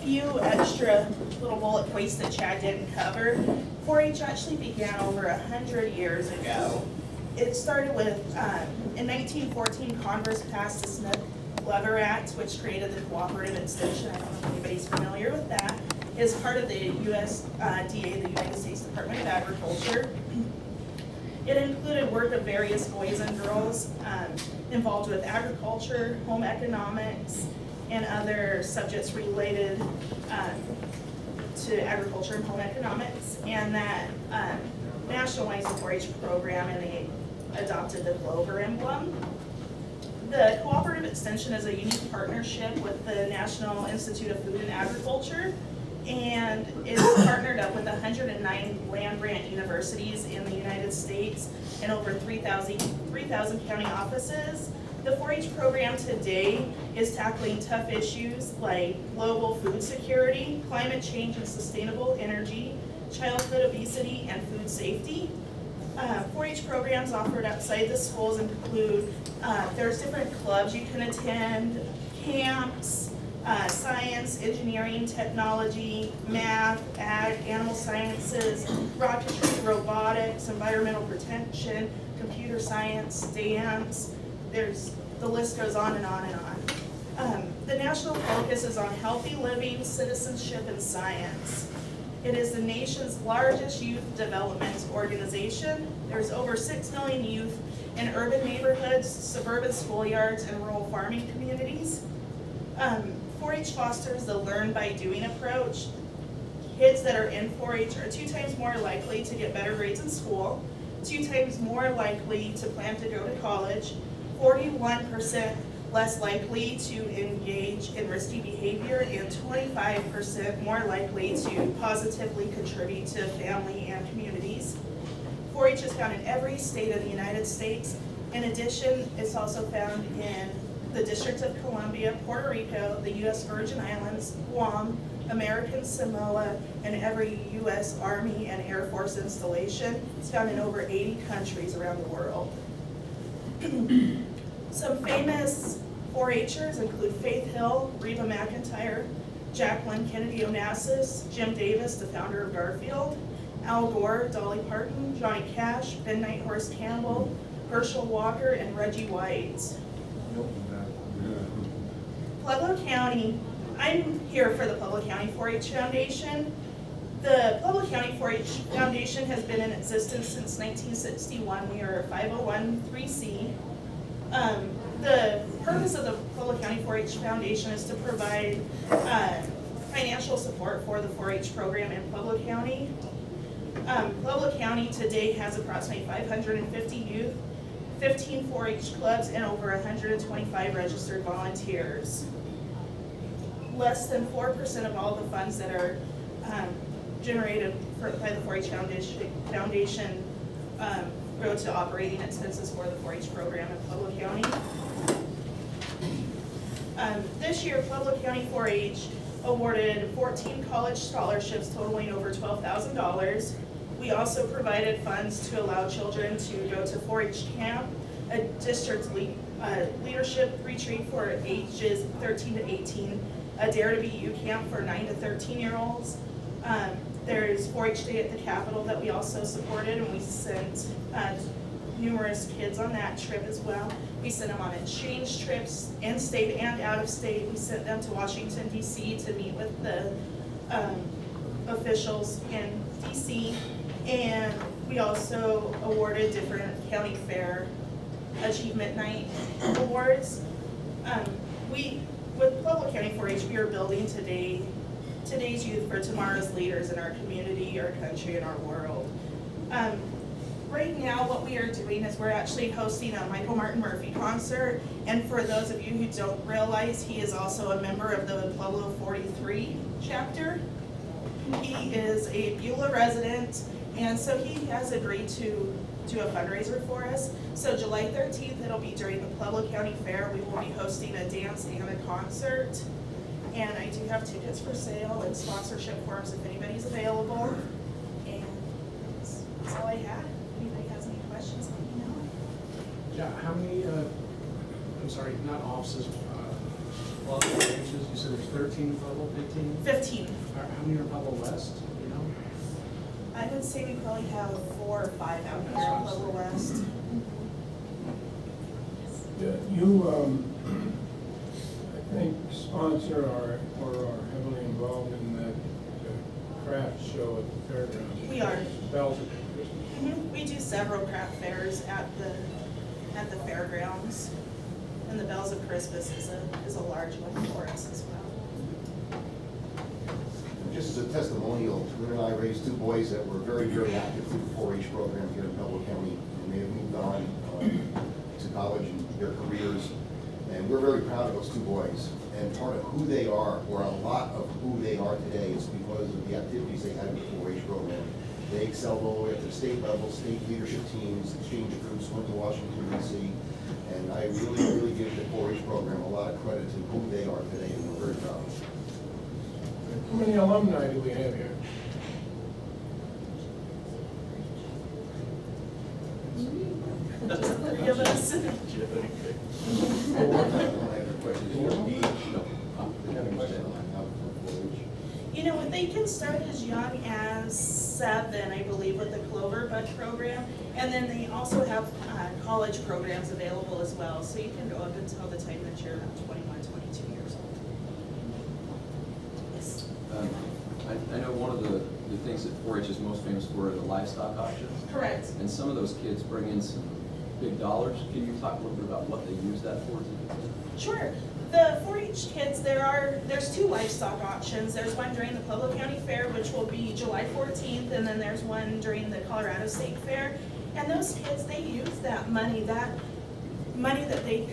few extra little bullet points that Chad didn't cover. 4-H actually began over 100 years ago. It started with, in 1914, Congress passed the Smith-Lever Act, which created the Cooperative Extension. I don't know if anybody's familiar with that. It's part of the USDA, the United States Department of Agriculture. It included work of various boys and girls involved with agriculture, home economics, and other subjects related to agriculture and home economics, and that nationalized the 4-H program, and they adopted the Clover emblem. The Cooperative Extension is a unique partnership with the National Institute of Food and Agriculture, and is partnered up with 109 land-grant universities in the United States and over 3,000 county offices. The 4-H program today is tackling tough issues like global food security, climate change and sustainable energy, childhood obesity, and food safety. 4-H programs offered outside the schools include, there's different clubs you can attend, camps, science, engineering, technology, math, ag, animal sciences, rocketry, robotics, environmental protection, computer science, dance. The list goes on and on and on. The national focus is on healthy living, citizenship, and science. It is the nation's largest youth development organization. There's over 6 million youth in urban neighborhoods, suburban schoolyards, and rural farming communities. 4-H fosters the learn by doing approach. Kids that are in 4-H are 2 times more likely to get better grades in school, 2 times more likely to plan to go to college, 41% less likely to engage in risky behavior, and 25% more likely to positively contribute to family and communities. 4-H is found in every state of the United States. In addition, it's also found in the District of Columbia, Puerto Rico, the U.S. Virgin Islands, Guam, American Samoa, and every U.S. Army and Air Force installation. It's found in over 80 countries around the world. Some famous 4-Hers include Faith Hill, Reba McEntire, Jacqueline Kennedy Onassis, Jim Davis, the founder of Garfield, Al Gore, Dolly Parton, Johnny Cash, Ben Nighthorse Campbell, Herschel Walker, and Reggie White. Pueblo County, I'm here for the Pueblo County 4-H Foundation. The Pueblo County 4-H Foundation has been in existence since 1961. We are a 501(c)(3). The purpose of the Pueblo County 4-H Foundation is to provide financial support for the 4-H program in Pueblo County. Pueblo County today has approximately 550 youth, 15 4-H clubs, and over 125 registered volunteers. Less than 4% of all the funds that are generated by the 4-H Foundation go to operating expenses for the 4-H program in Pueblo County. This year, Pueblo County 4-H awarded 14 college scholarships totaling over $12,000. We also provided funds to allow children to go to 4-H camp, a district leadership retreat for ages 13 to 18, a Dare to Be You camp for 9 to 13-year-olds. There's 4-H Day at the Capitol that we also supported, and we sent numerous kids on that trip as well. We sent them on exchange trips, in-state and out-of-state. We sent them to Washington, D.C. to meet with the officials in D.C. And we also awarded different county fair achievement night awards. With Pueblo County 4-H, we are building today's youth for tomorrow's leaders in our community, our country, and our world. Right now, what we are doing is we're actually hosting a Michael Martin Murphey concert, and for those of you who don't realize, he is also a member of the Pueblo 43 chapter. He is a Beulah resident, and so he has agreed to do a fundraiser for us. So July 13th, it'll be during the Pueblo County Fair. We will be hosting a dance and a concert. And I do have tickets for sale and sponsorship forms if anybody's available. And that's all I had. If anybody has any questions, let me know. Yeah, how many, I'm sorry, not offices, club branches? You said there's 13 in Pueblo, 15? 15. How many are in Pueblo West, you know? I would say we probably have 4 or 5 out here in Pueblo West. Yeah, you, I think, sponsor or are heavily involved in that craft show at the fairgrounds. We are. Bells at Christmas. We do several craft fairs at the fairgrounds, and the Bells of Christmas is a large one for us as well. Just as a testimonial, Lynn and I raised 2 boys that were very, very active through the 4-H program here in Pueblo County, and they have moved on to college and their careers. And we're very proud of those 2 boys. And part of who they are, or a lot of who they are today, is because of the activities they had in the 4-H program. They excelled all the way up to the state level, state leadership teams, exchange groups, went to Washington, D.C. And I really, really give the 4-H program a lot of credit to who they are today, and we're very proud of them. How many alumni do we have here? Just 3 of us. You know, they can start as young as 7, I believe, with the Clover Bud program, and then they also have college programs available as well, so you can go up until the time that you're about 21, 22 years old. Yes. I know one of the things that 4-H is most famous for are the livestock auctions, Correct. and some of those kids bring in some big dollars. Can you talk a little bit about what they use that for? Sure. The 4-H kids, there's 2 livestock auctions. There's one during the Pueblo County Fair, which will be July 14th, and then there's one during the Colorado State Fair. And those kids, they use that money that they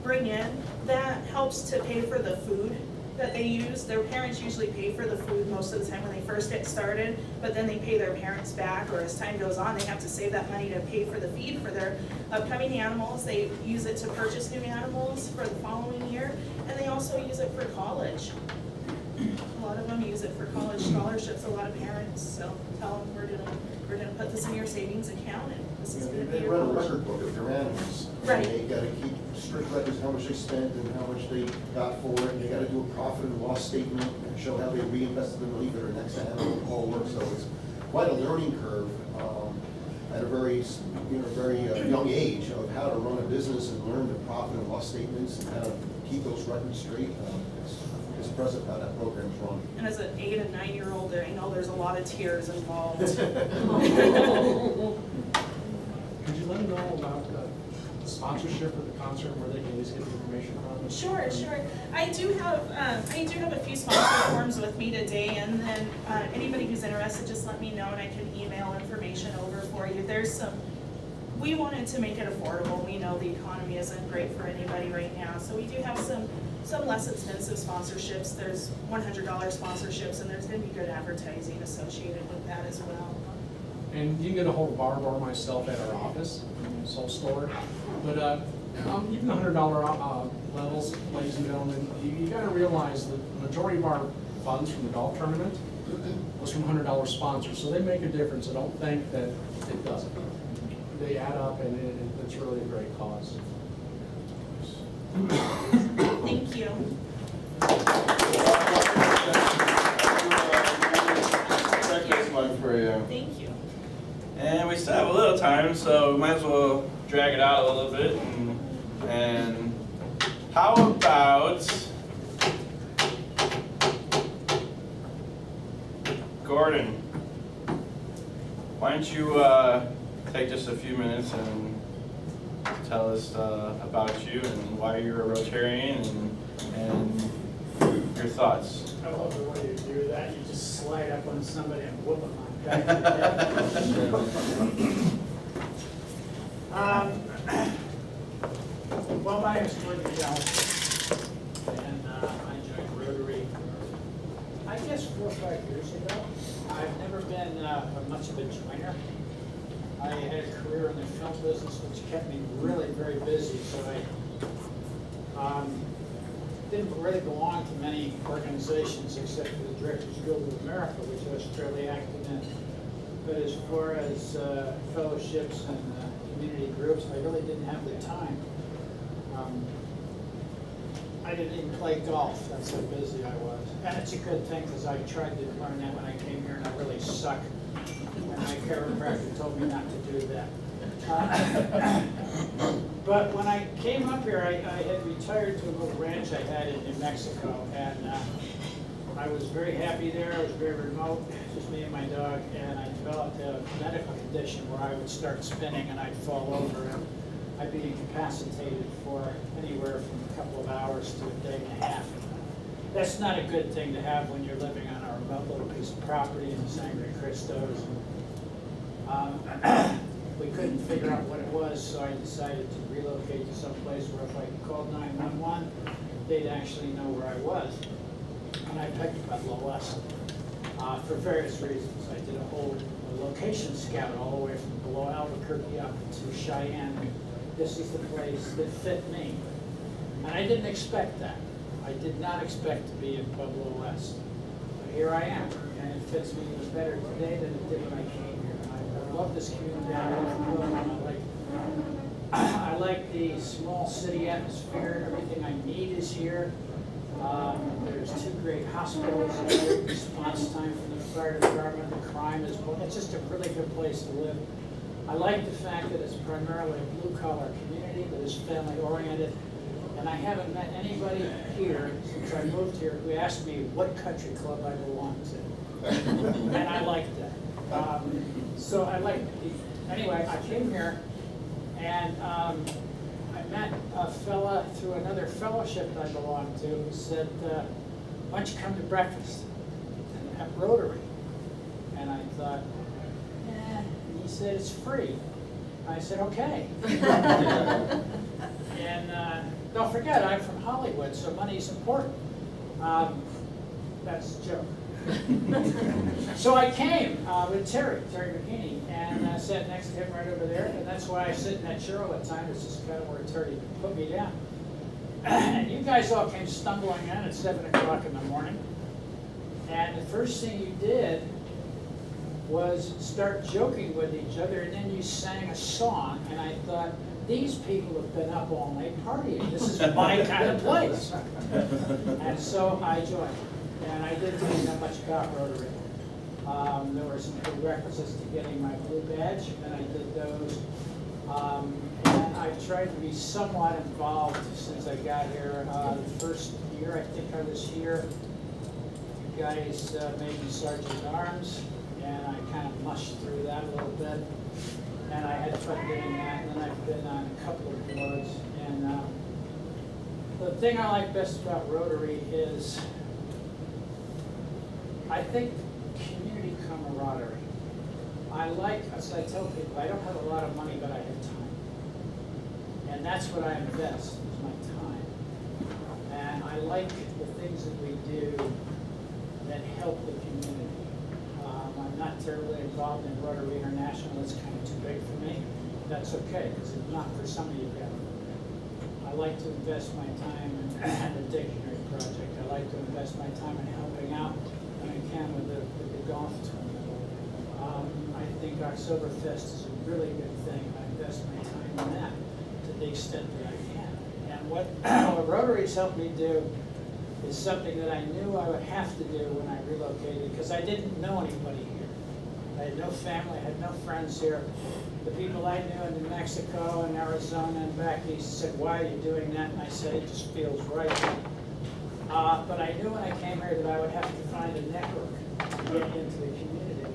bring in, that helps to pay for the food that they use. Their parents usually pay for the food most of the time when they first get started, but then they pay their parents back, or as time goes on, they have to save that money to pay for the feed for their upcoming animals. They use it to purchase new animals for the following year, and they also use it for college. A lot of them use it for college scholarships, a lot of parents, so tell them we're gonna put this in your savings account, and this is gonna be They your run a college. record book of their animals. Right. And they gotta keep strict records, how much they spent and how much they got for it. And they gotta do a profit and loss statement and show how they reinvested the money for their next animal and all work. So it's quite a learning curve at a very young age of how to run a business and learn the profit and loss statements and how to keep those records straight. It's impressive how that program's run. And as an 8 and 9-year-old, I know there's a lot of tears involved. Could you let me know about the sponsorship of the concert, where they can at least get the information from? Sure. I do have a few sponsor forms with me today, and then anybody who's interested, just let me know and I can email information over for you. We wanted to make it affordable. We know the economy isn't great for anybody right now, so we do have some less expensive sponsorships. There's $100 sponsorships, and there's going to be good advertising associated with that as well. And you can get a hold of Barb or myself at our office, Soul Store. But even the $100 levels, ladies and gentlemen, you got to realize that the majority of our funds from the golf tournament was from $100 sponsors, so they make a difference. I don't think that it doesn't. They add up, and it's really a great cause. Thank you. Thank you. And we still have a little time, so we might as well drag it out a little bit. And how about Gordon? Why don't you take just a few minutes and tell us about you and why you're a Rotarian and your thoughts. I love the way you do that. You just slide up on somebody and whoop them on Well, my name's Gordon and I joined Rotary, I guess 4 or 5 years ago. I've never been much of a joiner. I had a career in the film business, which kept me really very busy, so I didn't really belong to many organizations except for the Directors Guild of America, which I was fairly active in. But as far as fellowships and community groups, I really didn't have the time. I didn't even play golf, that's how busy I was. And it's a good thing, because I tried to learn that when I came here, and I really suck. And my chiropractor told me not to do that. But when I came up here, I had retired to a little ranch I had in New Mexico, and I was very happy there. I was very remote, just me and my dog, and I developed a medical condition where I would start spinning and I'd fall over, and I'd be incapacitated for anywhere from a couple of hours to a day and a half. That's not a good thing to have when you're living on a remote little piece of property in the Sangre Cristos. We couldn't figure out what it was, so I decided to relocate to some place where if I called 911, they'd actually know where I was. And I picked Pueblo West for various reasons. I did a whole location scout all the way from below Albuquerque up to Cheyenne. This is the place that fit me. And I didn't expect that. I did not expect to be in Pueblo West. But here I am, and it fits me even better today than it did when I came here. I love this community. I like the small city atmosphere. Everything I need is here. There's 2 great hospitals, a great response time from the fire department, the crime is, it's just a really good place to live. I like the fact that it's primarily a blue-collar community that is family-oriented, and I haven't met anybody here since I moved here who asked me what country club I belong to. And I like that. So I like, anyway, I came here, and I met a fella through another fellowship I belonged to who said, why don't you come to breakfast at Rotary? And I thought, and he said, it's free. I said, okay. And don't forget, I'm from Hollywood, so money's important. That's a joke. So I came with Terry McKinney, and I sat next to him right over there, and that's why I sit in that chair all the time. It's just kind of where Terry put me down. And you guys all came stumbling in at 7 o'clock in the morning, and the first thing you did was start joking with each other, and then you sang a song, and I thought, these people have been up all night partying. This is my kind of place. And so I joined. And I didn't really know much about Rotary. There were some prerequisites to getting my blue badge, and I did those. And I've tried to be somewhat involved since I got here. The first year, I think I was here, you guys made me Sergeant at Arms, and I kind of mushed through that a little bit. And I had fun doing that, and then I've been on a couple of boards. And the thing I like best about Rotary is I think community camaraderie. I like, as I tell people, I don't have a lot of money, but I have time. And that's what I invest, is my time. And I like the things that we do that help the community. I'm not terribly involved in Rotary International. It's kind of too big for me. That's okay, because it's not for some of you guys. I like to invest my time in the Dictionary Project. I like to invest my time in helping out when I can with the golf tournament. I think Oktoberfest is a really good thing. I invest my time in that to the extent that I can. And what Rotary's helped me do is something that I knew I would have to do when I relocated, because I didn't know anybody here. I had no family, I had no friends here. The people I knew in New Mexico and Arizona and back east said, why are you doing that? And I said, it just feels right. But I knew when I came here that I would have to find a network to get into the community.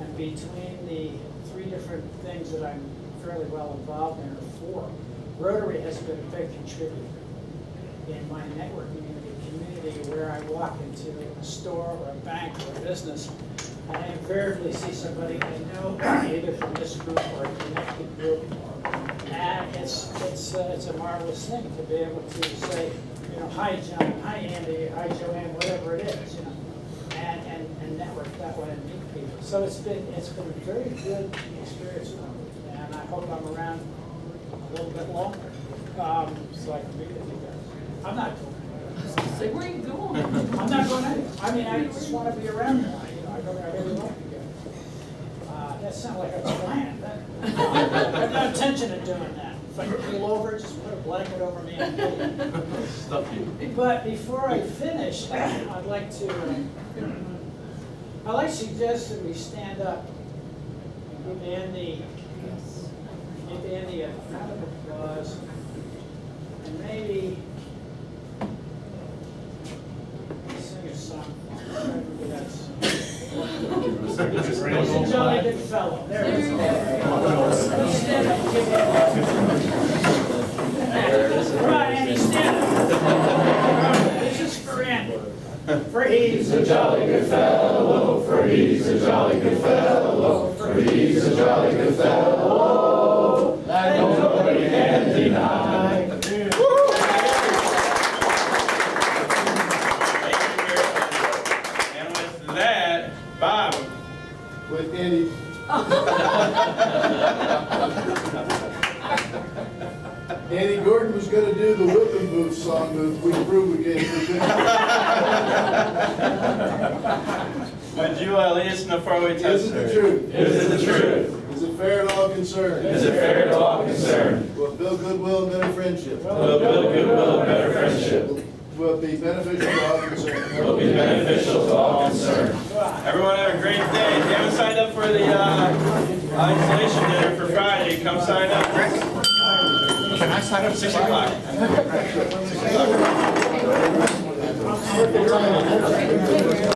And between the 3 different things that I'm fairly well involved in, or 4, Rotary has been a big contributor in my networking in the community, where I walk into a store or a bank or a business, and I invariably see somebody I know, either from this group or a connected group. And it's a marvelous thing to be able to say, you know, hi John, hi Andy, hi Joanne, whatever it is, you know, and network that way and meet people. So it's been a very good experience for me, and I hope I'm around a little bit longer, so I can meet with you guys. I'm not going anywhere. Say, where are you going? I'm not going anywhere. I mean, I just want to be around there. You know, I really like you guys. That sounds like a plan. I have no intention of doing that. In if I can pull over, just put a blanket over me and get it. Stuff you. But before I finish, I'd like to suggest that we stand up, give Andy a round of applause, and maybe sing a song. He's a jolly good fellow. There it is. Stand up and give Andy. Come on, Andy, stand up. This is for Andy. For he's a jolly good fellow, for he's a jolly good fellow, for he's a jolly good fellow, that nobody can deny. And with that, Bob. With Andy. Andy Gordon was gonna do the Whipping Booth song, but we proved we gave it. Would you lead us in the four-way test? Is it the truth? Is it the truth? Is it fair to all concerned? Is it fair to all concerned? Will it build goodwill and better friendship? Will it build goodwill and better friendship? Will it be beneficial to all concerned? Will be beneficial to all concerned. Everyone have a great day. If you haven't signed up for the installation dinner for Friday, come sign up. Can I sign up 6 o'clock? 6 o'clock.